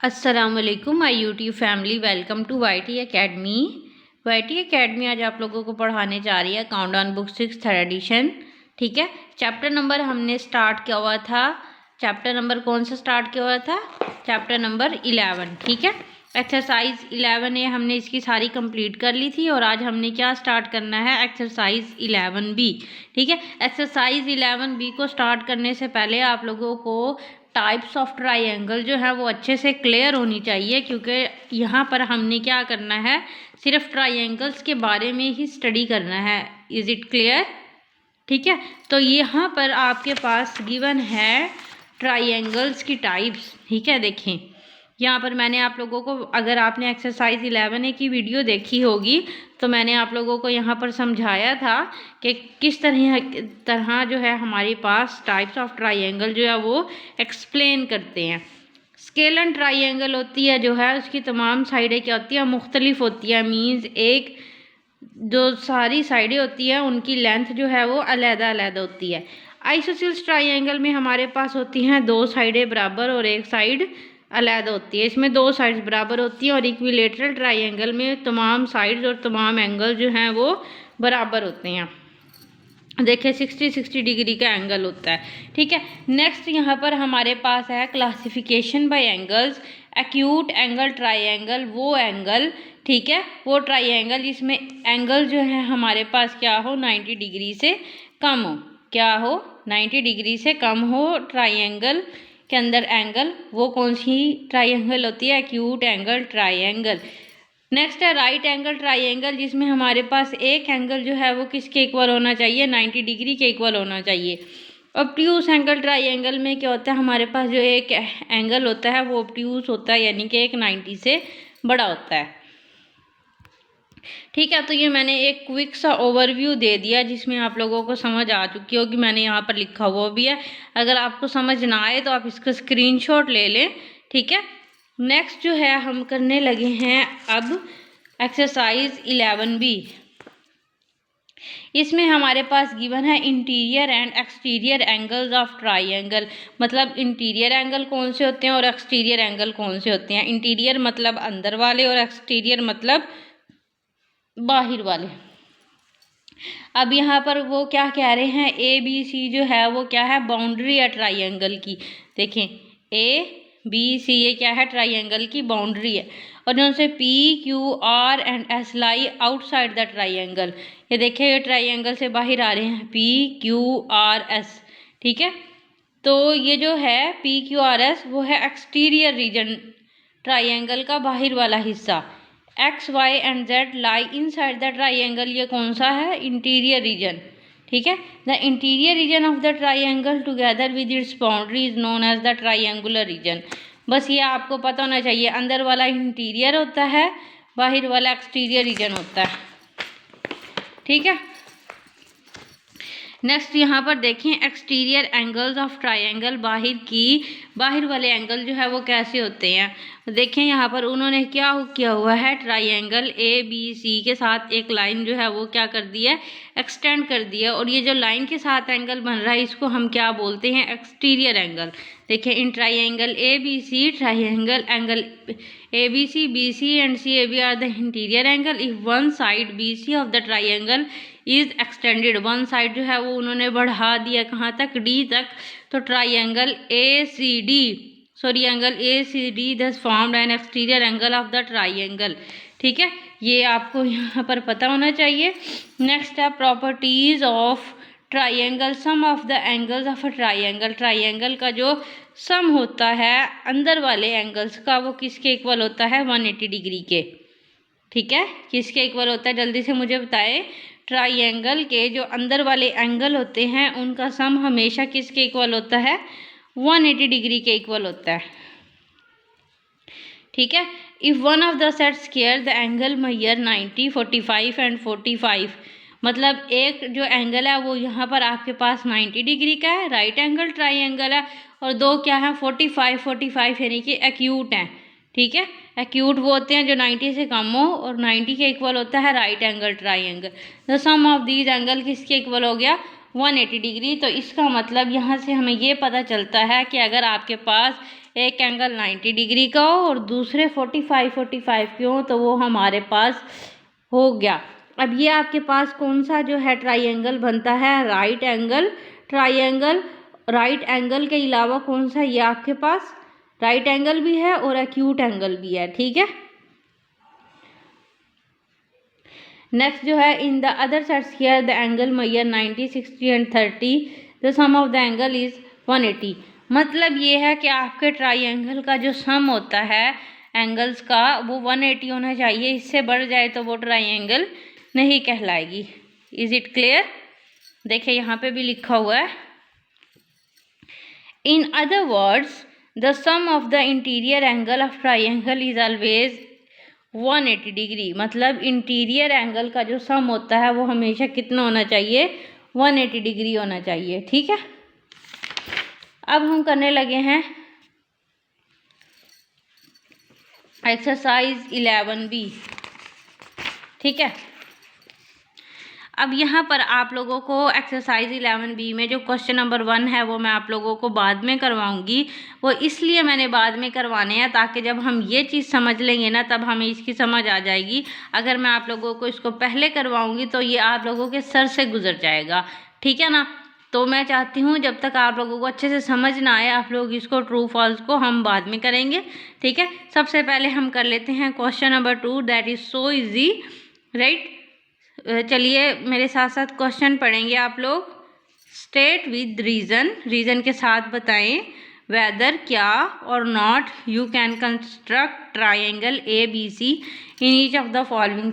अस्सलामुअलैकुम my YouTube family, welcome to YT Academy. YT Academy आज आप लोगों को पढ़ाने जा रही है काउंटडाउन बुक 6th एडिशन। ठीक है, चैप्टर नंबर हमने स्टार्ट किया हुआ था। चैप्टर नंबर कौन सा स्टार्ट किया हुआ था? Chapter number 11। ठीक है, एक्सरसाइज 11A हमने इसकी सारी कंप्लीट कर ली थी और आज हमने क्या स्टार्ट करना है? Exercise 11B। ठीक है, एक्सरसाइज 11B को स्टार्ट करने से पहले आप लोगों को टाइप्स ऑफ ट्राइंगल जो है वो अच्छे से क्लियर होनी चाहिए, क्योंकि यहाँ पर हमने क्या करना है, सिर्फ ट्राइंगल्स के बारे में ही स्टडी करना है। Is it clear? ठीक है, तो यहाँ पर आपके पास गिवन है ट्राइंगल्स की टाइप्स। ठीक है, देखें यहाँ पर मैंने आप लोगों को, अगर आपने एक्सरसाइज 11A की वीडियो देखी होगी तो मैंने आप लोगों को यहाँ पर समझाया था कि किस तरह जो है हमारे पास टाइप्स ऑफ ट्राइंगल जो है वो एक्सप्लेन करते हैं। स्केलन ट्राइंगल होती है जो है उसकी तमाम साइडें क्या होती है? मुख्तलिफ होती है। मीन्स एक जो सारी साइडें होती है उनकी लेंथ जो है वो अलग-अलग होती है। आइसोसेलेस ट्राइंगल में हमारे पास होती हैं दो साइडें बराबर और एक साइड अलग होती है। इसमें दो साइड्स बराबर होती हैं। और इक्विलेटरल ट्राइंगल में तमाम साइड्स और तमाम एंगल जो हैं वो बराबर होते हैं। देखिए 60 डिग्री का एंगल होता है। ठीक है, नेक्स्ट यहाँ पर हमारे पास है classification bye angles. Acute angle triangle वो एंगल, ठीक है, वो ट्राइंगल जिसमें एंगल जो है हमारे पास क्या हो? 90 डिग्री से कम हो। क्या हो? 90 डिग्री से कम हो ट्राइंगल के अंदर एंगल। वो कौन सी ट्राइंगल होती है? Acute angle triangle. नेक्स्ट है राइट एंगल ट्राइंगल, जिसमें हमारे पास एक एंगल जो है वो किसके इक्वल होना चाहिए? 90 डिग्री के इक्वल होना चाहिए। ऑब्ट्यूस एंगल ट्राइंगल में क्या होता है? हमारे पास जो एक एंगल होता है वो ऑब्ट्यूस होता है, यानी कि एक 90 से बड़ा होता है। ठीक है, तो ये मैंने एक क्विक सा ओवरव्यू दे दिया जिसमें आप लोगों को समझ आ चुकी होगी। मैंने यहाँ पर लिखा हुआ भी है, अगर आपको समझ ना आए तो आप इसका स्क्रीनशॉट ले लें। ठीक है, नेक्स्ट जो है हम करने लगे हैं अब एक्सरसाइज 11B। इसमें हमारे पास गिवन है interior and exterior angles of triangle. मतलब इंटीरियर एंगल कौन से होते हैं और एक्सटीरियर एंगल कौन से होते हैं। इंटीरियर मतलब अंदर वाले और एक्सटीरियर मतलब बाहर वाले। अब यहाँ पर वो क्या कह रहे हैं? ABC जो है वो क्या है? बाउंड्री है ट्राइंगल की। देखें ABC ये क्या है? ट्राइंगल की बाउंड्री है। और जो से PQR and S lie outside the triangle. ये देखें ये ट्राइंगल से बाहर आ रहे हैं PQRS। ठीक है, तो ये जो है PQRS वो है एक्सटीरियर रीजन, ट्राइंगल का बाहर वाला हिस्सा। X, Y and Z lie inside the triangle, ये कौन सा है? Interior region. ठीक है, the interior region of the triangle together with its boundary is known as the triangular region. बस ये आपको पता होना चाहिए, अंदर वाला इंटीरियर होता है, बाहर वाला एक्सटीरियर रीजन होता है। ठीक है, नेक्स्ट यहाँ पर देखें एक्सटीरियर एंगल्स ऑफ ट्राइंगल। बाहर वाले एंगल जो है वो कैसे होते हैं? देखें यहाँ पर उन्होंने क्या किया हुआ है? ट्राइंगल ABC के साथ एक लाइन जो है वो क्या कर दी है? एक्सटेंड कर दिया। और ये जो लाइन के साथ एंगल बन रहा है इसको हम क्या बोलते हैं? Exterior angle. देखें in triangle ABC, triangle angle ABC, BC and CAB are the interior angle if one side BC of the triangle is extended. One side जो है वो उन्होंने बढ़ा दिया कहाँ तक? D तक। तो ट्राइंगल एंगल ACD दस formed an exterior angle of the triangle. ठीक है, ये आपको यहाँ पर पता होना चाहिए। नेक्स्ट है properties of triangle. Sum of the angles of a triangle. Triangle का जो सम होता है अंदर वाले एंगल्स का वो किसके इक्वल होता है? 180 डिग्री के। ठीक है, किसके इक्वल होता है? जल्दी से मुझे बताएं। ट्राइंगल के जो अंदर वाले एंगल होते हैं उनका सम हमेशा किसके इक्वल होता है? 180 डिग्री के इक्वल होता है। ठीक है, if one of the set square the angle measure 90, 45 and 45। मतलब एक जो एंगल है वो यहाँ पर आपके पास 90 डिग्री का है, राइट एंगल ट्राइंगल है। और दो क्या है? 45 यानी कि एक्यूट हैं। ठीक है, एक्यूट वो होते हैं जो 90 से कम हो और 90 के इक्वल होता है right angle triangle. The sum of these angle किसके इक्वल हो गया? 180 डिग्री। तो इसका मतलब यहाँ से हमें ये पता चलता है कि अगर आपके पास एक एंगल 90 डिग्री का हो और दूसरे 45 के हो, तो वो हमारे पास हो गया। अब ये आपके पास कौन सा जो है ट्राइंगल बनता है, right angle triangle. Right angle के अलावा कौन सा, ये आपके पास राइट एंगल भी है और एक्यूट एंगल भी है, ठीक है। नेक्स्ट जो है, in the other sides here the angle mayor 90, 60 and 30, the sum of the angle is 180। मतलब ये है कि आपके ट्राइंगल का जो सम होता है एंगल्स का वो 180 होना चाहिए, इससे बढ़ जाए तो वो ट्राइंगल नहीं कहलाएगी। Is it clear? देखिए यहाँ पे भी लिखा हुआ है, in other words the sum of the interior angle of triangle is always 180 degree. मतलब इंटीरियर एंगल का जो सम होता है वो हमेशा कितना होना चाहिए, 180 डिग्री होना चाहिए, ठीक है। अब हम करने लगे हैं एक्सरसाइज 11B, ठीक है। अब यहाँ पर आप लोगों को एक्सरसाइज 11B में जो क्वेश्चन नंबर 1 है वो मैं आप लोगों को बाद में करवाऊंगी। वो इसलिए मैंने बाद में करवाने हैं ताकि जब हम ये चीज़ समझ लेंगे ना तब हमें इसकी समझ आ जाएगी। अगर मैं आप लोगों को इसको पहले करवाऊंगी तो ये आप लोगों के सर से गुजर जाएगा, ठीक है ना। तो मैं चाहती हूँ जब तक आप लोगों को अच्छे से समझ ना आए आप लोग इसको ट्रू फॉल्स को हम बाद में करेंगे, ठीक है। सबसे पहले हम कर लेते हैं question number 2, that is so easy, right. चलिए मेरे साथ साथ क्वेश्चन पढ़ेंगे आप लोग। स्टेट विद रीज़न, रीज़न के साथ बताएं वेदर क्या और not you can construct triangle ABC in each of the following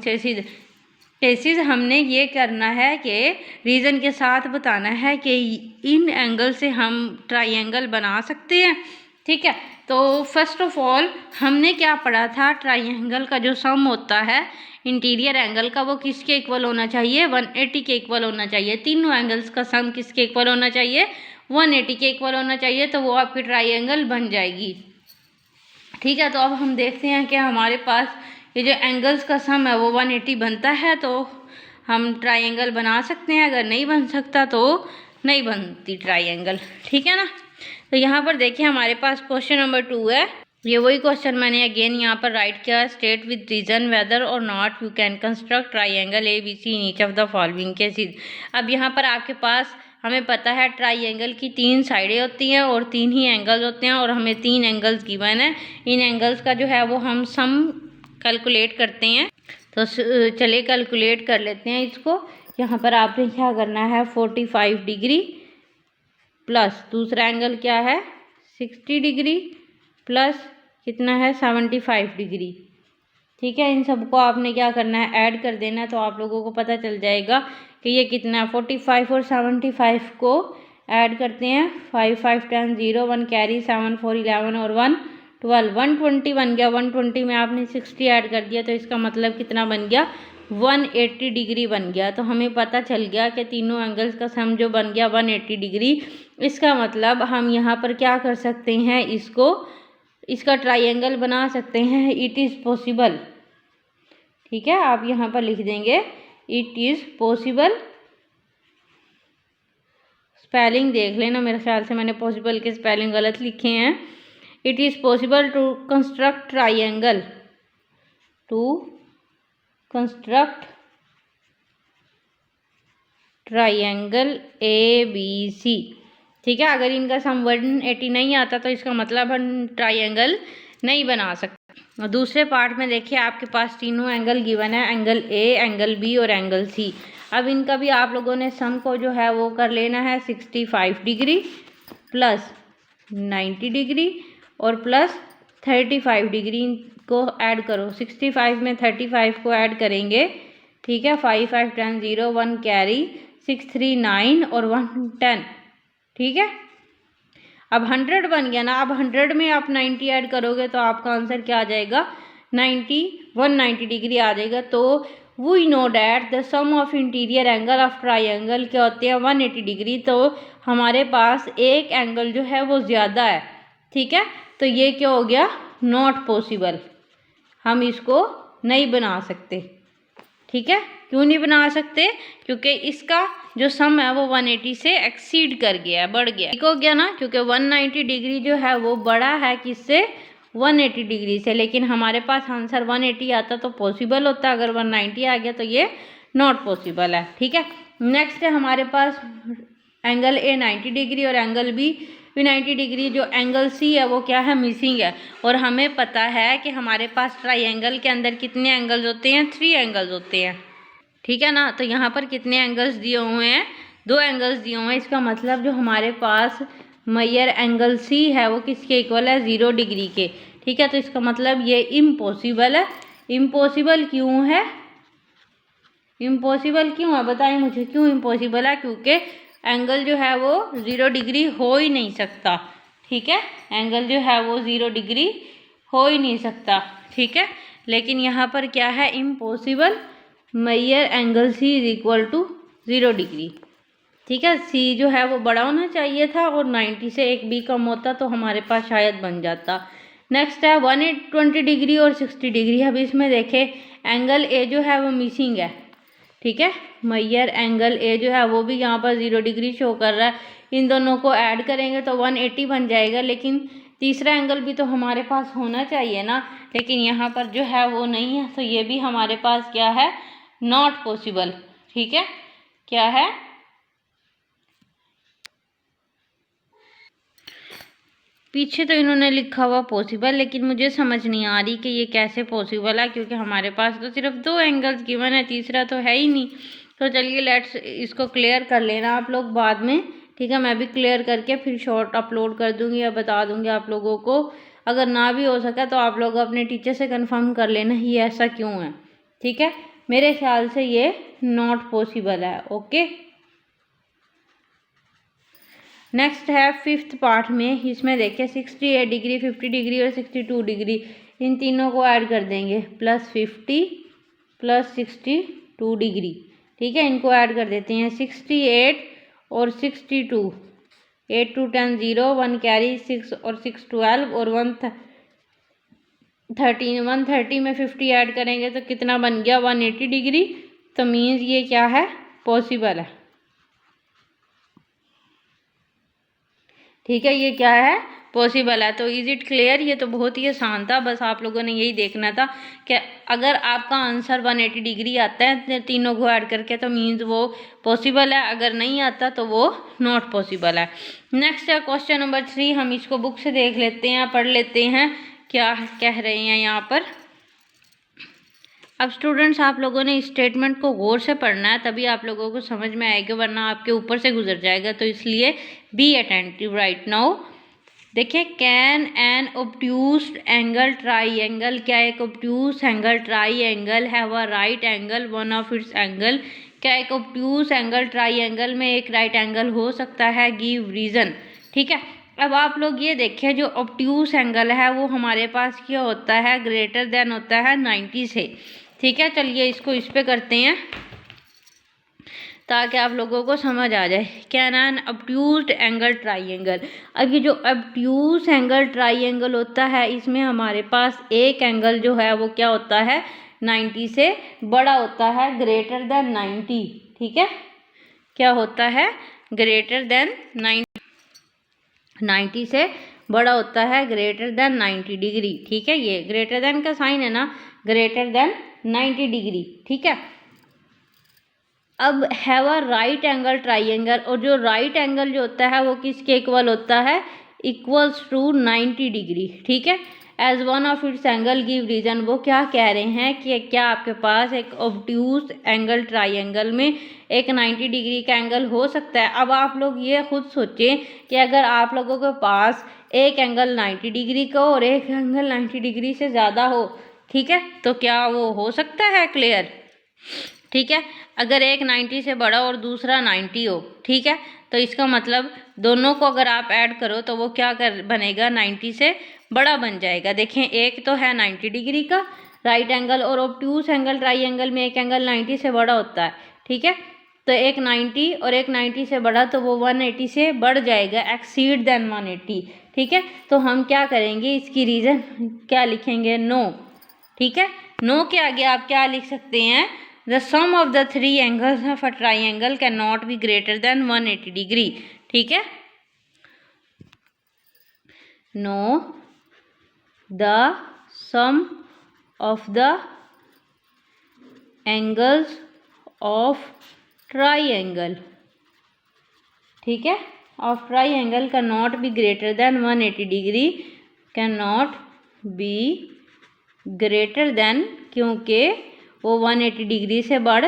cases. हमने ये करना है कि रीज़न के साथ बताना है कि इन एंगल से हम ट्राइंगल बना सकते हैं, ठीक है। तो फर्स्ट ऑफ ऑल हमने क्या पढ़ा था, ट्राइंगल का जो सम होता है इंटीरियर एंगल का वो किसके इक्वल होना चाहिए, 180 के इक्वल होना चाहिए। तीनों एंगल्स का सम किसके इक्वल होना चाहिए, 180 के इक्वल होना चाहिए, तो वो आपकी ट्राइंगल बन जाएगी, ठीक है। तो अब हम देखते हैं कि हमारे पास ये जो एंगल्स का सम है वो 180 बनता है तो हम ट्राइंगल बना सकते हैं, अगर नहीं बन सकता तो नहीं बनती ट्राइंगल, ठीक है ना। तो यहाँ पर देखिए हमारे पास क्वेश्चन नंबर 2 है, ये वही क्वेश्चन मैंने अगेन यहाँ पर राइट किया, स्टेट विद रीजन वेदर और not you can construct triangle ABC in each of the following cases. अब यहाँ पर आपके पास हमें पता है ट्राइंगल की 3 साइडें होती हैं और 3 ही एंगल्स होते हैं और हमें 3 एंगल्स गिवन है। इन एंगल्स का जो है वो हम सम कैलकुलेट करते हैं, तो चलिए कैलकुलेट कर लेते हैं इसको। यहाँ पर आपने क्या करना है, 45 डिग्री प्लस दूसरा एंगल क्या है 60 डिग्री प्लस कितना है 75 डिग्री, ठीक है। इन सबको आपने क्या करना है, ऐड कर देना है, तो आप लोगों को पता चल जाएगा कि ये कितना है। 45 और 75 को ऐड करते हैं, 5 5 10 0 1 कैरी 7 4 11 और 1 12 120 बन गया। 120 में आपने 60 ऐड कर दिया तो इसका मतलब कितना बन गया, 180 डिग्री बन गया। तो हमें पता चल गया कि तीनों एंगल्स का सम जो बन गया 180 डिग्री। इसका मतलब हम यहाँ पर क्या कर सकते हैं, इसका ट्राइंगल बना सकते हैं, इट इज़ पॉसिबल, ठीक है। आप यहाँ पर लिख देंगे इट इज़ पॉसिबल। स्पेलिंग देख लेना, मेरे ख्याल से मैंने पॉसिबल के स्पेलिंग गलत लिखे हैं। It is possible to construct triangle, to construct triangle ABC, ठीक है। अगर इनका सम 180 नहीं आता तो इसका मतलब हम ट्राइंगल नहीं बना सकते। और दूसरे पार्ट में देखिए आपके पास तीनों एंगल गिवन है, एंगल A, एंगल B और एंगल C। अब इनका भी आप लोगों ने सम को जो है वो कर लेना है, 65 डिग्री प्लस 90 डिग्री और प्लस 35 डिग्री को ऐड करो। 65 में 35 को ऐड करेंगे, ठीक है। 5 5 10 0 1 कैरी 6 3 9 और 1 10, ठीक है। अब 100 बन गया ना। अब 100 में आप 90 ऐड करोगे तो आपका आंसर क्या आ जाएगा, 190 डिग्री आ जाएगा। तो we know that the sum of interior angle of triangle क्या होते हैं, 180 डिग्री। तो हमारे पास एक एंगल जो है वो ज़्यादा है, ठीक है। तो ये क्या हो गया, नॉट पॉसिबल, हम इसको नहीं बना सकते, ठीक है। क्यों नहीं बना सकते, क्योंकि इसका जो सम है वो 180 से एक्सीड कर गया है, बढ़ गया, ठीक हो गया ना, क्योंकि 190 डिग्री जो है वो बड़ा है किससे, 180 डिग्री से। लेकिन हमारे पास आंसर 180 आता तो पॉसिबल होता, अगर 190 आ गया तो ये नॉट पॉसिबल है, ठीक है। नेक्स्ट है हमारे पास एंगल ए 90 डिग्री और एंगल बी भी 90 डिग्री। जो एंगल सी है वो क्या है, मिसिंग है। और हमें पता है कि हमारे पास ट्राइंगल के अंदर कितने एंगल्स होते हैं, 3 एंगल्स होते हैं, ठीक है ना। तो यहाँ पर कितने एंगल्स दिए हुए हैं, 2 एंगल्स दिए हुए हैं। इसका मतलब जो हमारे पास मेजर एंगल सी है वो किसके इक्वल है, 0 डिग्री के, ठीक है। तो इसका मतलब ये इम्पॉसिबल है। इम्पॉसिबल क्यों है, इम्पॉसिबल क्यों है, बताएं मुझे क्यों इम्पॉसिबल है, क्योंकि एंगल जो है वो 0 डिग्री हो ही नहीं सकता, ठीक है। एंगल जो है वो 0 डिग्री हो ही नहीं सकता, ठीक है। लेकिन यहाँ पर क्या है, impossible measure angle C is equal to 0 degree, ठीक है। सी जो है वो बड़ा होना चाहिए था और 90 से एक भी कम होता तो हमारे पास शायद बन जाता। नेक्स्ट है 120 डिग्री और 60 डिग्री। अब इसमें देखें एंगल ए जो है वो मिसिंग है, ठीक है। मेजर एंगल ए जो है वो भी यहाँ पर 0 डिग्री शो कर रहा है। इन दोनों को ऐड करेंगे तो 180 बन जाएगा, लेकिन तीसरा एंगल भी तो हमारे पास होना चाहिए ना, लेकिन यहाँ पर जो है वो नहीं है। तो ये भी हमारे पास क्या है, नॉट पॉसिबल, ठीक है। क्या है, पीछे तो इन्होंने लिखा हुआ पॉसिबल, लेकिन मुझे समझ नहीं आ रही कि ये कैसे पॉसिबल है, क्योंकि हमारे पास तो सिर्फ 2 एंगल्स गिवन है, तीसरा तो है ही नहीं। तो चलिए लेट्स इसको क्लियर कर लेना आप लोग बाद में, ठीक है। मैं भी क्लियर करके फिर शॉर्ट अपलोड कर दूंगी या बता दूंगी आप लोगों को। अगर ना भी हो सका तो आप लोग अपने टीचर से कन्फर्म कर लेना ये ऐसा क्यों है, ठीक है। मेरे ख्याल से ये नॉट पॉसिबल है, ओके। नेक्स्ट है 5th पार्ट में, इसमें देखिए 68 डिग्री, 50 डिग्री और 62 डिग्री, इन तीनों को ऐड कर देंगे, +50 +62 डिग्री, ठीक है। इनको ऐड कर देते हैं, 68 और 62, 8 2 10 0, 1 कैरी 6 और 6 12 और 113, 130 में 50 ऐड करेंगे तो कितना बन गया, 180 डिग्री। तो मीन्स ये क्या है, पॉसिबल है, ठीक है। ये क्या है, पॉसिबल है। तो इज इट क्लियर, ये तो बहुत ही आसान था, बस आप लोगों ने यही देखना था कि अगर आपका आंसर 180 डिग्री आता है तीनों को ऐड करके तो मीन्स वो पॉसिबल है, अगर नहीं आता तो वो नॉट पॉसिबल है। नेक्स्ट है क्वेश्चन नंबर 3, हम इसको बुक से देख लेते हैं, पढ़ लेते हैं क्या कह रहे हैं यहाँ पर। अब स्टूडेंट्स आप लोगों ने स्टेटमेंट को गौर से पढ़ना है, तभी आप लोगों को समझ में आएगा, वरना आपके ऊपर से गुजर जाएगा। तो इसलिए बी अटेंटिव राइट नाउ। देखिए, कैन एन ऑब्ट्यूस्ड एंगल ट्राइंगल, क्या एक obtuse angle triangle have a right angle one of its angle, क्या एक ऑब्ट्यूस एंगल ट्राइंगल में एक राइट एंगल हो सकता है, गिव रीजन, ठीक है। अब आप लोग ये देखिए, जो ऑब्ट्यूस एंगल है वो हमारे पास क्या होता है, ग्रेटर देन होता है 90 से, ठीक है। चलिए इसको इस पे करते हैं ताकि आप लोगों को समझ आ जाए। कैन एन ऑब्ट्यूस्ड एंगल ट्राइंगल, अब ये जो ऑब्ट्यूस एंगल ट्राइंगल होता है इसमें हमारे पास एक एंगल जो है वो क्या होता है, 90 से बड़ा होता है, ग्रेटर देन 90, ठीक है। क्या होता है, ग्रेटर देन 90 से बड़ा होता है, ग्रेटर देन 90 डिग्री, ठीक है। ये ग्रेटर देन का साइन है ना, ग्रेटर देन 90 डिग्री, ठीक है। अब have a right angle triangle, और जो राइट एंगल जो होता है वो किसके इक्वल होता है, इक्वल्स टू 90 डिग्री, ठीक है। As one of its angle give reason, वो क्या कह रहे हैं कि क्या आपके पास एक ऑब्ट्यूस एंगल ट्राइंगल में एक 90 डिग्री का एंगल हो सकता है। अब आप लोग ये खुद सोचें कि अगर आप लोगों के पास एक एंगल 90 डिग्री का और एक एंगल 90 डिग्री से ज़्यादा हो, ठीक है, तो क्या वो हो सकता है, क्लियर, ठीक है। अगर एक 90 से बड़ा और दूसरा 90 हो, ठीक है, तो इसका मतलब दोनों को अगर आप ऐड करो तो वो क्या कर बनेगा, 90 से बड़ा बन जाएगा। देखें, एक तो है 90 डिग्री का राइट एंगल, और ऑब्ट्यूस एंगल ट्राइंगल में एक एंगल 90 से बड़ा होता है, ठीक है। तो एक 90 और एक 90 से बड़ा, तो वो 180 से बढ़ जाएगा, एक्सीड देन 180, ठीक है। तो हम क्या करेंगे, इसकी रीज़न क्या लिखेंगे, नो, ठीक है। नो के आगे आप क्या लिख सकते हैं, the sum of the three angles of a triangle can not be greater than 180 degree. ठीक है, no the sum of the angles of triangle, ठीक है, of triangle can not be greater than 180 degree, can not be greater than, क्योंकि वो 180 degree से बढ़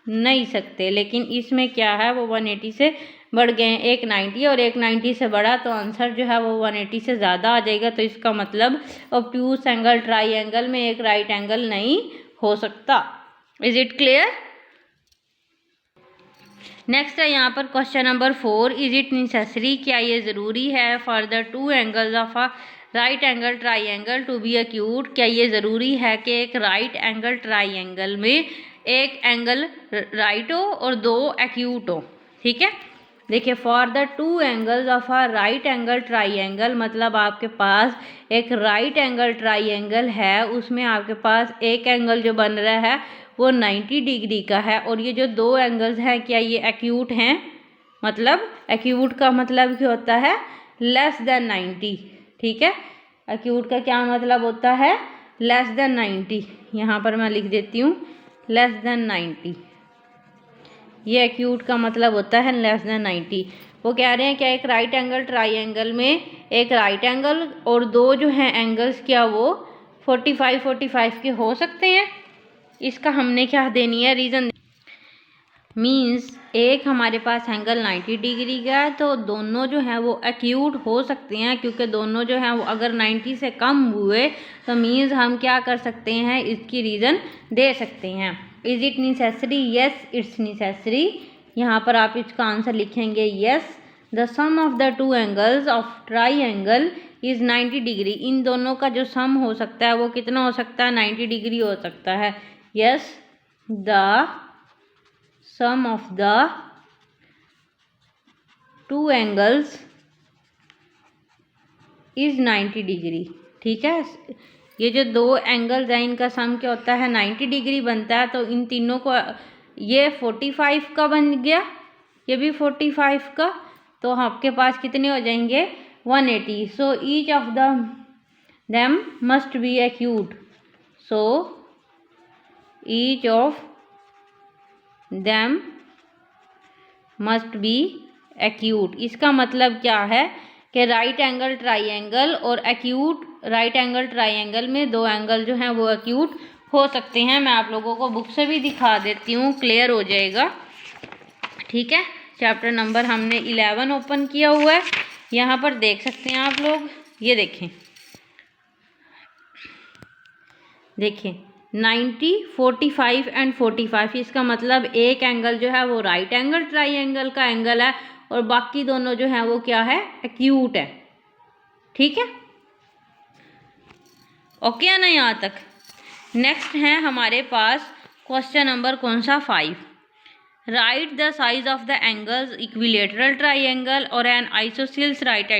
नहीं सकते। लेकिन इसमें क्या है, वो 180 से बढ़ गए हैं, एक 90 और एक 90 से बढ़ा, तो आंसर जो है वो 180 से ज़्यादा आ जाएगा। तो इसका मतलब ऑब्ट्यूज एंगल ट्राइंगल में एक राइट एंगल नहीं हो सकता। Is it clear? नेक्स्ट है यहाँ पर question number 4, is it necessary, क्या ये ज़रूरी है for the two angles of a right angle triangle to be acute, क्या ये ज़रूरी है कि एक राइट एंगल ट्राइंगल में एक एंगल राइट हो और दो एक्यूट हो। ठीक है, देखिए for the two angles of a right angle triangle, मतलब आपके पास एक राइट एंगल ट्राइंगल है, उसमें आपके पास एक एंगल जो बन रहा है वो 90 डिग्री का है, और ये जो दो एंगल्स हैं क्या ये एक्यूट हैं? मतलब एक्यूट का मतलब क्या होता है? Less than 90। ठीक है, एक्यूट का क्या मतलब होता है? Less than 90। यहाँ पर मैं लिख देती हूँ लेस देन 90, ये एक्यूट का मतलब होता है लेस देन 90। वो कह रहे हैं क्या एक राइट एंगल ट्राइंगल में एक राइट एंगल और दो जो हैं एंगल्स क्या वो 45 के हो सकते हैं। इसका हमने क्या देनी है? रीज़न। मीन्स एक हमारे पास एंगल 90 डिग्री का है, तो दोनों जो हैं वो एक्यूट हो सकते हैं, क्योंकि दोनों जो हैं वो अगर 90 से कम हुए तो मीन्स हम क्या कर सकते हैं, इसकी रीज़न दे सकते हैं। Is it necessary? Yes it's necessary. यहाँ पर आप इसका आंसर लिखेंगे yes. The sum of the two angles of triangle is 90 degree. इन दोनों का जो सम हो सकता है वो कितना हो सकता है? 90 डिग्री हो सकता है। Yes, the sum of the two angles is 90 degree. ठीक है, ये जो दो एंगल्स हैं इनका सम क्या होता है? 90 डिग्री बनता है। तो इन तीनों को, ये 45 का बन गया, ये भी 45 का, तो आपके पास कितने हो जाएंगे? 180। So each of them must be acute. So each of them must be acute। इसका मतलब क्या है कि राइट एंगल ट्राइंगल और एक्यूट राइट एंगल ट्राइंगल में दो एंगल जो हैं वो एक्यूट हो सकते हैं। मैं आप लोगों को बुक से भी दिखा देती हूँ, क्लियर हो जाएगा। ठीक है, चैप्टर नंबर हमने 11 ओपन किया हुआ है, यहाँ पर देख सकते हैं आप लोग। ये देखें, देखिए 90, 45 एंड 45, इसका मतलब एक एंगल जो है वो राइट एंगल ट्राइंगल का एंगल है और बाकी दोनों जो हैं वो क्या है? एक्यूट है। ठीक है, ओके है ना यहाँ तक? नेक्स्ट है हमारे पास क्वेश्चन नंबर कौन सा? 5। Write the size of the angles equilateral triangle और an isosceles right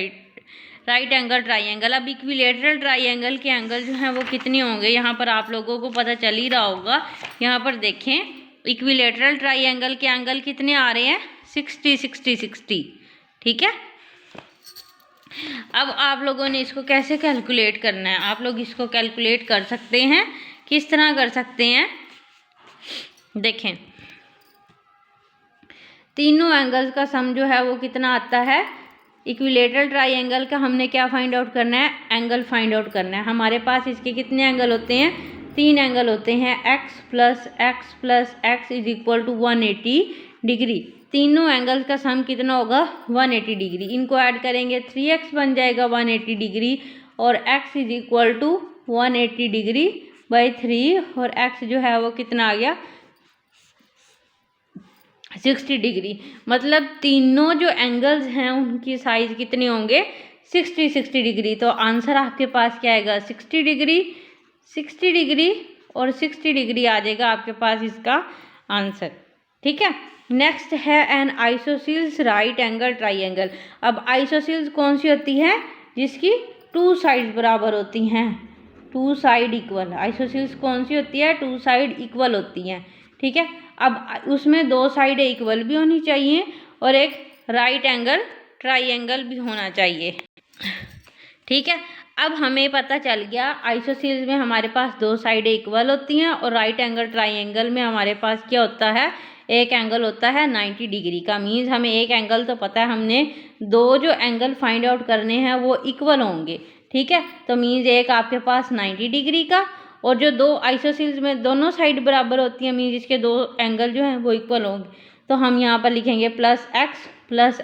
angle triangle. अब इक्विलेटरल ट्राइंगल के एंगल जो हैं वो कितने होंगे, यहाँ पर आप लोगों को पता चल ही रहा होगा। यहाँ पर देखें, इक्विलेटरल ट्राइंगल के एंगल कितने आ रहे हैं? 60 60 60। ठीक है, अब आप लोगों ने इसको कैसे कैलकुलेट करना है? आप लोग इसको कैलकुलेट कर सकते हैं। किस तरह कर सकते हैं? देखें, तीनों एंगल्स का सम जो है वो कितना आता है? इक्विलेटरल ट्राइंगल का हमने क्या फाइंड आउट करना है? एंगल फाइंड आउट करना है। हमारे पास इसके कितने एंगल होते हैं? 3 एंगल होते हैं। x plus x plus x is equal to 180 degree. तीनों एंगल्स का सम कितना होगा? 180 डिग्री। इनको ऐड करेंगे 3x बन जाएगा 180 डिग्री, और x is equal to 180 degree by 3, और x जो है वो कितना आ गया? 60 डिग्री। मतलब तीनों जो एंगल्स हैं उनकी साइज कितने होंगे? 60 डिग्री। तो आंसर आपके पास क्या आएगा? 60 डिग्री, 60 डिग्री और 60 डिग्री आ जाएगा आपके पास इसका आंसर। ठीक है, नेक्स्ट है N isosceles right angle triangle. अब आइसोसेल्स कौन सी होती है? जिसकी 2 साइड्स बराबर होती हैं, 2 साइड इक्वल। आइसोसेल्स कौन सी होती है? 2 साइड इक्वल होती हैं। ठीक है। अब उसमें दो साइड इक्वल भी होनी चाहिए और एक राइट एंगल ट्राइंगल भी होना चाहिए, ठीक है। अब हमें पता चल गया आइसोसील्स में हमारे पास दो साइड इक्वल होती हैं और राइट एंगल ट्राइंगल में हमारे पास क्या होता है, एक एंगल होता है 90 डिग्री का। मीन्स हमें एक एंगल तो पता है, हमने दो जो एंगल फाइंड आउट करने हैं वो इक्वल होंगे, ठीक है। तो मीन्स एक आपके पास 90 डिग्री का, और जो दो आइसोसील्स में दोनों साइड बराबर होती हैं मीन्स इसके दो एंगल जो हैं वो इक्वल होंगे। तो हम यहाँ पर लिखेंगे plus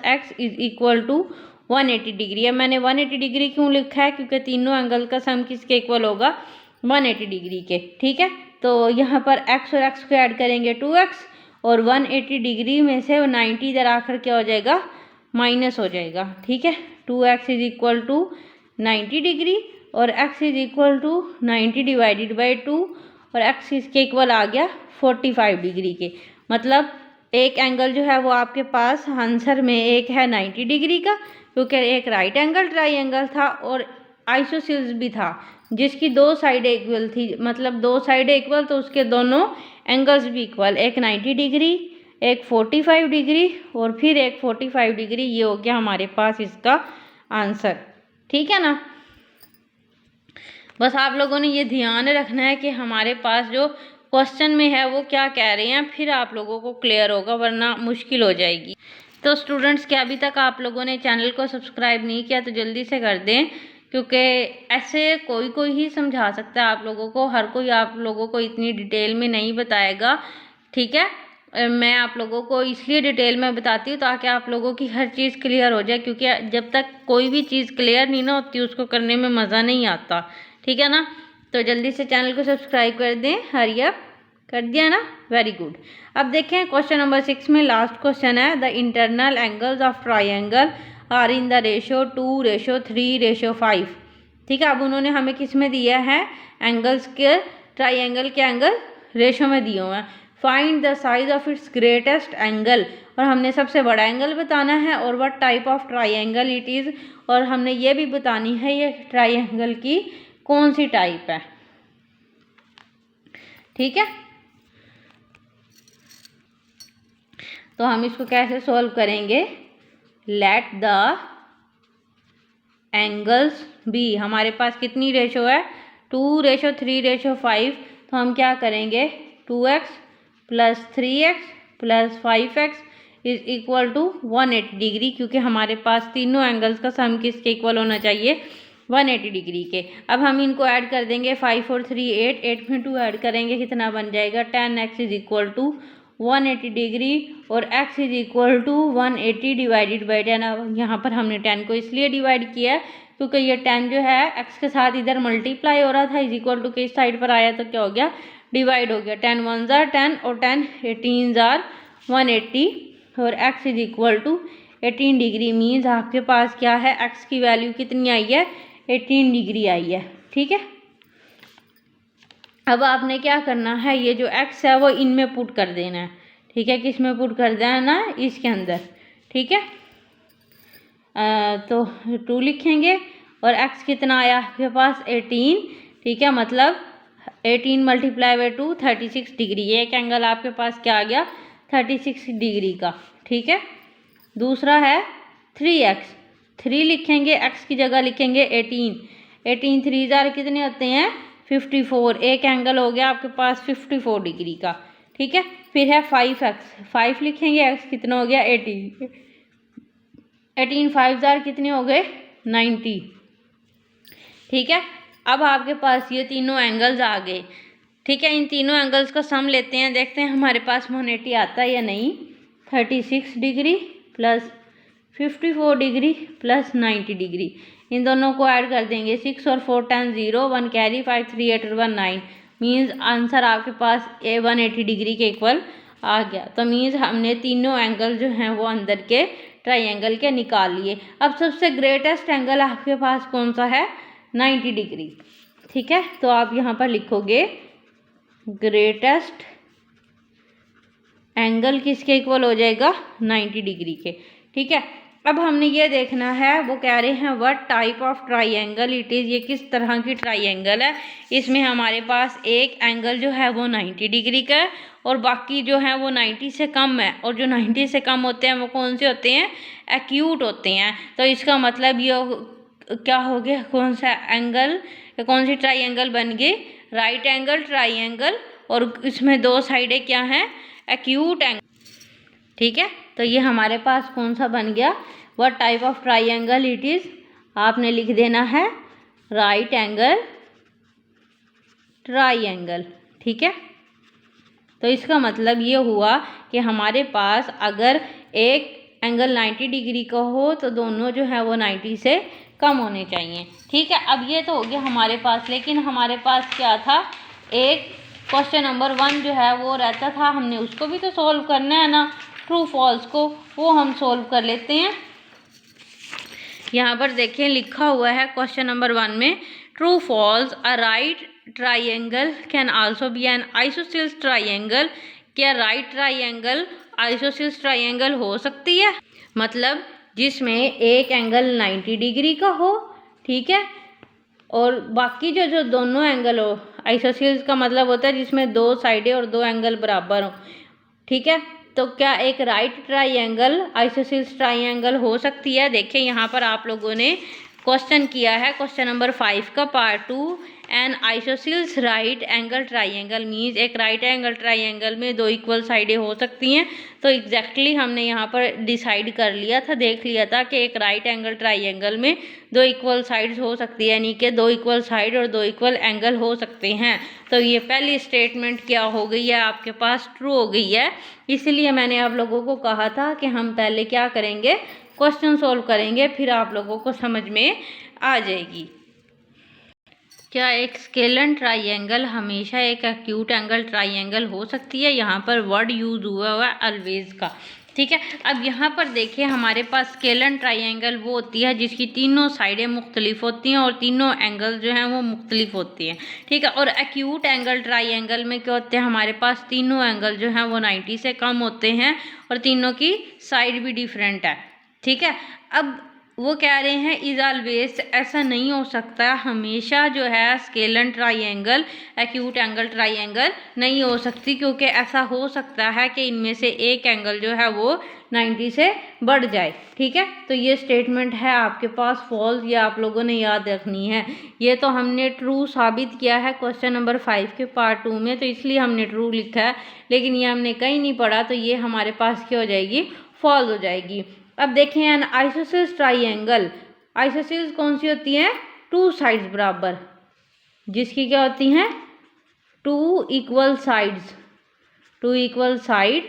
x is equal to 180 degree. अब मैंने 180 डिग्री क्यों लिखा है, क्योंकि तीनों एंगल का सम किसके इक्वल होगा, 180 डिग्री के, ठीक है। तो यहाँ पर x और x को ऐड करेंगे 2x, और 180 डिग्री में से 90 इधर आकर क्या हो जाएगा, माइनस हो जाएगा, ठीक है। 2x is equal to 90 degree और x is equal to 90 divided by 2, और x इसके इक्वल आ गया 45 डिग्री के। मतलब एक एंगल जो है वो आपके पास आंसर में एक है 90 डिग्री का, क्योंकि एक राइट एंगल ट्राइंगल था और आइसोसील्स भी था जिसकी दो साइडें इक्वल थी। मतलब दो साइडें इक्वल तो उसके दोनों एंगल्स भी इक्वल, एक 90 डिग्री, एक 45 डिग्री और फिर एक 45 डिग्री। ये हो गया हमारे पास इसका आंसर, ठीक है ना। बस आप लोगों ने ये ध्यान रखना है कि हमारे पास जो क्वेश्चन में है वो क्या कह रहे हैं, फिर आप लोगों को क्लियर होगा, वरना मुश्किल हो जाएगी। तो स्टूडेंट्स, क्या अभी तक आप लोगों ने चैनल को सब्सक्राइब नहीं किया तो जल्दी से कर दें, क्योंकि ऐसे कोई ही समझा सकता है आप लोगों को, हर कोई आप लोगों को इतनी डिटेल में नहीं बताएगा, ठीक है। मैं आप लोगों को इसलिए डिटेल में बताती हूँ ताकि आप लोगों की हर चीज़ क्लियर हो जाए, क्योंकि जब तक कोई भी चीज़ क्लियर नहीं ना होती उसको करने में मज़ा नहीं आता, ठीक है ना। तो जल्दी से चैनल को सब्सक्राइब कर दें, हरी अप, कर दिया ना, वेरी गुड। अब देखें क्वेश्चन नंबर 6 में लास्ट क्वेश्चन है, the internal angles of triangle are in the ratio 2:3:5, ठीक है। अब उन्होंने हमें किस में दिया है, एंगल्स के, ट्राइंगल के एंगल रेशो में दिए हुए हैं। Find the size of its greatest angle, और हमने सबसे बड़ा एंगल बताना है, और what type of triangle it is, और हमने ये भी बतानी है ये ट्राइंगल की कौन सी टाइप है, ठीक है। तो हम इसको कैसे सॉल्व करेंगे, लेट द एंगल्स बी, हमारे पास कितनी रेशो है, 2:3:5, तो हम क्या करेंगे, 2x + 3x + 5x is equal to 180 degree, क्योंकि हमारे पास तीनों एंगल्स का सम किसके इक्वल होना चाहिए, 180 डिग्री के। अब हम इनको ऐड कर देंगे, 5 और 3 8, 8 में 2 ऐड करेंगे, कितना बन जाएगा, 10x is equal to 180 degree, और x is equal to 180 divided by 10। अब यहाँ पर हमने 10 को इसलिए डिवाइड किया है क्योंकि ये 10 जो है x के साथ इधर मल्टीप्लाई हो रहा था, इज इक्वल टू के इस साइड पर आया तो क्या हो गया, डिवाइड हो गया। 10 1s are 10 और 10 18s are 180, और x is equal to 18 degree. Means आपके पास क्या है, x की वैल्यू कितनी आई है, 18 डिग्री आई है, ठीक है। अब आपने क्या करना है, ये जो x है वो इनमें पुट कर देना है, ठीक है। किस में पुट कर देना है, इसके अंदर, ठीक है। तो 2 लिखेंगे और x कितना आया आपके पास, 18, ठीक है। मतलब 18 × 2 36 डिग्री, ये एक एंगल आपके पास क्या आ गया, 36 डिग्री का, ठीक है। दूसरा है 3x, 3 लिखेंगे, x की जगह लिखेंगे 18, 18 3 जार कितने होते हैं, 54, एक एंगल हो गया आपके पास 54 डिग्री का, ठीक है। फिर है 5x, 5 लिखेंगे, x कितना हो गया 18, 18 5 जार कितने हो गए 90, ठीक है। अब आपके पास ये तीनों एंगल्स आ गए, ठीक है। इन तीनों एंगल्स का सम लेते हैं, देखते हैं हमारे पास 180 आता है या नहीं। 36 डिग्री + 54 डिग्री + 90 डिग्री, इन दोनों को ऐड कर देंगे, 6 और 4 10 0, 1 कैरी, 5 3 8 और 1 9। मीन्स आंसर आपके पास 180 डिग्री के इक्वल आ गया। तो मीन्स हमने तीनों एंगल जो हैं वो अंदर के ट्राइंगल के निकाल लिए। अब सबसे ग्रेटेस्ट एंगल आपके पास कौन सा है, 90 डिग्री, ठीक है। तो आप यहाँ पर लिखोगे ग्रेटेस्ट एंगल किसके इक्वल हो जाएगा, 90 डिग्री के, ठीक है। अब हमने ये देखना है, वो कह रहे हैं what type of triangle it is, ये किस तरह की ट्राइंगल है। इसमें हमारे पास एक एंगल जो है वो 90 डिग्री का है और बाकी जो है वो 90 से कम है, और जो 90 से कम होते हैं वो कौन से होते हैं, एक्यूट होते हैं। तो इसका मतलब ये क्या हो गया, कौन सा एंगल, कौन सी ट्राइंगल बन गई, राइट एंगल ट्राइंगल, और इसमें दो साइडें क्या हैं, एक्यूट एंगल। ठीक है, तो ये हमारे पास कौन सा बन गया, what type of triangle it is, आपने लिख देना है राइट एंगल ट्राइंगल। ठीक है, तो इसका मतलब ये हुआ कि हमारे पास अगर एक एंगल 90 डिग्री का हो तो दोनों जो है वो 90 से कम होने चाहिए। ठीक है, अब ये तो हो गया हमारे पास, लेकिन हमारे पास क्या था, एक क्वेश्चन नंबर 1 जो है वो रहता था, हमने उसको भी तो सॉल्व करना है ना, ट्रू फॉल्स को, वो हम सॉल्व कर लेते हैं। यहाँ पर देखें लिखा हुआ है क्वेश्चन नंबर 1 में, true false, a right triangle can also be an isosceles triangle. क्या राइट ट्राइंगल आइसोसेल्स ट्राइंगल हो सकती है, मतलब जिसमें एक एंगल 90 डिग्री का हो, ठीक है, और बाकी जो दोनों एंगल हो, आइसोसेल्स का मतलब होता है जिसमें दो साइडें और दो एंगल बराबर हो। ठीक है, तो क्या एक राइट ट्राइंगल आइसोसेल्स ट्राइंगल हो सकती है। देखिए यहाँ पर आप लोगों ने क्वेश्चन किया है, क्वेश्चन नंबर 5 का part 2, N isosceles right angle triangle means, एक राइट एंगल ट्राइंगल में दो इक्वल साइडें हो सकती हैं। तो एग्जैक्टली हमने यहाँ पर डिसाइड कर लिया था, देख लिया था कि एक राइट एंगल ट्राइंगल में दो इक्वल साइड्स हो सकती है, यानी कि दो इक्वल साइड और दो इक्वल एंगल हो सकते हैं। तो ये पहली स्टेटमेंट क्या हो गई है, आपके पास ट्रू हो गई है। इसलिए मैंने आप लोगों को कहा था कि हम पहले क्या करेंगे, क्वेश्चन सॉल्व करेंगे, फिर आप लोगों को समझ में आ जाएगी। क्या एक स्केलन ट्राइंगल हमेशा एक एक्यूट एंगल ट्राइंगल हो सकती है। यहाँ पर वर्ड यूज हुआ है ऑलवेज का। ठीक है, अब यहाँ पर देखिए हमारे पास स्केलन ट्राइंगल वो होती है जिसकी तीनों साइडें मुख्तलिफ होती हैं और तीनों एंगल जो हैं वो मुख्तलिफ होती हैं। ठीक है, और एक्यूट एंगल ट्राइंगल में क्या होते हैं, हमारे पास तीनों एंगल जो हैं वो 90 से कम होते हैं और तीनों की साइड भी डिफरेंट है। ठीक है, अब वो कह रहे हैं इज ऑलवेज, ऐसा नहीं हो सकता, हमेशा जो है scalene triangle acute angle triangle नहीं हो सकती, क्योंकि ऐसा हो सकता है कि इनमें से एक एंगल जो है वो 90 से बढ़ जाए। ठीक है, तो ये स्टेटमेंट है आपके पास फॉल्स, ये आप लोगों ने याद रखनी है। ये तो हमने ट्रू साबित किया है क्वेश्चन नंबर 5 के पार्ट 2 में, तो इसलिए हमने ट्रू लिखा है, लेकिन ये हमने कहीं नहीं पढ़ा, तो ये हमारे पास क्या हो जाएगी, फॉल्स हो जाएगी। अब देखें एन आइसोसेल्स ट्राइंगल, आइसोसेल्स कौन सी होती हैं, टू साइड्स बराबर, जिसकी क्या होती हैं, two equal sides, two equal side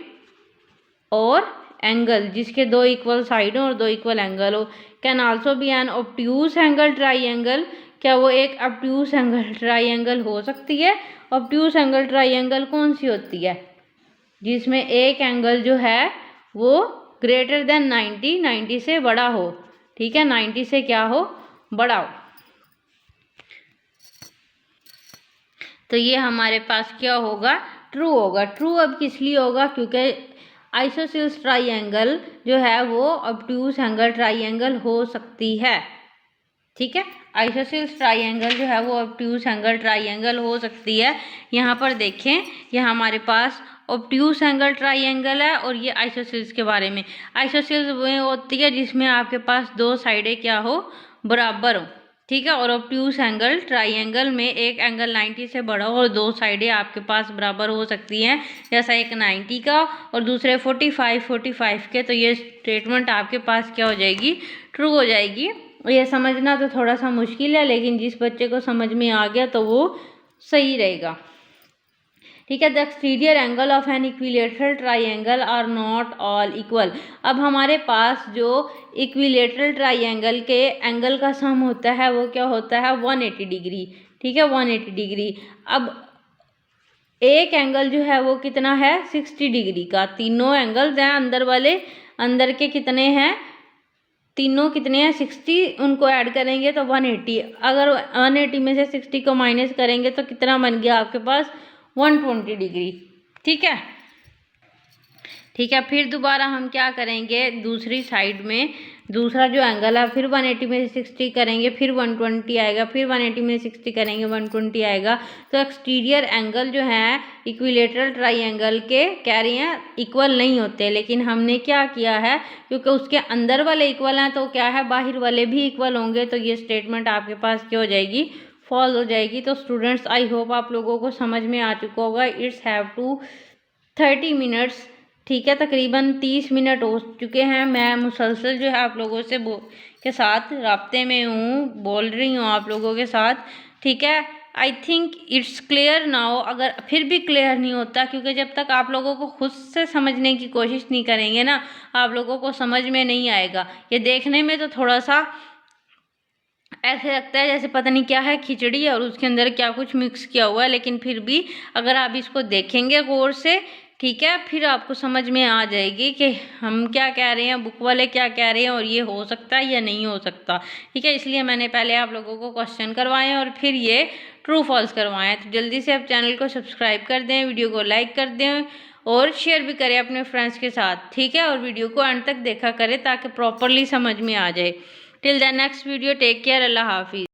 और एंगल, जिसके दो इक्वल साइड और दो इक्वल एंगल हो। Can also be an obtuse angle triangle, क्या वो एक ऑब्ट्यूज एंगल ट्राइंगल हो सकती है। ऑब्ट्यूज एंगल ट्राइंगल कौन सी होती है, जिसमें एक एंगल जो है वो ग्रेटर देन 90 से बड़ा हो। ठीक है, 90 से क्या हो, बड़ा हो। तो ये हमारे पास क्या होगा, ट्रू होगा। ट्रू अब किस लिए होगा, क्योंकि आइसोसेल्स ट्राइंगल जो है वो ऑब्ट्यूज एंगल ट्राइंगल हो सकती है। ठीक है, आइसोसेल्स ट्राइंगल जो है वो ऑब्ट्यूज एंगल ट्राइंगल हो सकती है। यहाँ पर देखें, ये हमारे पास ऑब्ट्यूज एंगल ट्राइंगल है और ये आइसोसेल्स के बारे में, आइसोसेल्स वो होती है जिसमें आपके पास दो साइडें क्या हो, बराबर हो। ठीक है, और ऑब्ट्यूज एंगल ट्राइंगल में एक एंगल 90 से बड़ा हो और दो साइडें आपके पास बराबर हो सकती हैं, जैसा एक 90 का और दूसरे 45 के। तो ये स्टेटमेंट आपके पास क्या हो जाएगी, ट्रू हो जाएगी। ये समझना तो थोड़ा सा मुश्किल है, लेकिन जिस बच्चे को समझ में आ गया तो वो सही रहेगा। ठीक है, the exterior angle of an equilateral triangle are not all equal. अब हमारे पास जो इक्विलेटरल ट्राइंगल के एंगल का सम होता है वो क्या होता है, 180 डिग्री। ठीक है, 180 डिग्री। अब एक एंगल जो है वो कितना है, 60 डिग्री का। तीनों एंगल्स हैं अंदर वाले, अंदर के कितने हैं, तीनों कितने हैं, 60, उनको ऐड करेंगे तो 180। अगर 180 में से 60 को माइनस करेंगे तो कितना बन गया आपके पास, 120 डिग्री। ठीक है, ठीक है। फिर दोबारा हम क्या करेंगे, दूसरी साइड में दूसरा जो एंगल है फिर 180 में 60 करेंगे, फिर 120 आएगा, फिर 180 में 60 करेंगे, 120 आएगा। तो एक्सटीरियर एंगल जो है इक्विलेटरल ट्राइंगल के कह रही हैं इक्वल नहीं होते, लेकिन हमने क्या किया है क्योंकि उसके अंदर वाले इक्वल हैं तो क्या है बाहर वाले भी इक्वल होंगे, तो ये स्टेटमेंट आपके पास क्या हो जाएगी, फॉल्स हो जाएगी। तो स्टूडेंट्स आई होप आप लोगों को समझ में आ चुका होगा। इट्स हैव टू 30 मिनट्स, ठीक है, तकरीबन 30 मिनट हो चुके हैं। मैं मुसलसल जो है आप लोगों से के साथ राब्ते में हूँ, बोल रही हूँ आप लोगों के साथ, ठीक है। I think it's clear now. अगर फिर भी क्लियर नहीं होता, क्योंकि जब तक आप लोगों को खुद से समझने की कोशिश नहीं करेंगे ना, आप लोगों को समझ में नहीं आएगा। ये देखने में तो थोड़ा सा ऐसे लगता है जैसे पता नहीं क्या है, खिचड़ी और उसके अंदर क्या कुछ मिक्स किया हुआ है, लेकिन फिर भी अगर आप इसको देखेंगे गौर से, ठीक है, फिर आपको समझ में आ जाएगी कि हम क्या कह रहे हैं, बुक वाले क्या कह रहे हैं, और ये हो सकता है या नहीं हो सकता, ठीक है। इसलिए मैंने पहले आप लोगों को क्वेश्चन करवाए और फिर ये ट्रू फॉल्स करवाएं। तो जल्दी से आप चैनल को सब्सक्राइब कर दें, वीडियो को लाइक कर दें और शेयर भी करें अपने फ्रेंड्स के साथ, ठीक है। और वीडियो को अंत तक देखा करें ताकि प्रॉपरली समझ में आ जाए। Till the next video, take care, अल्लाह हाफिज़।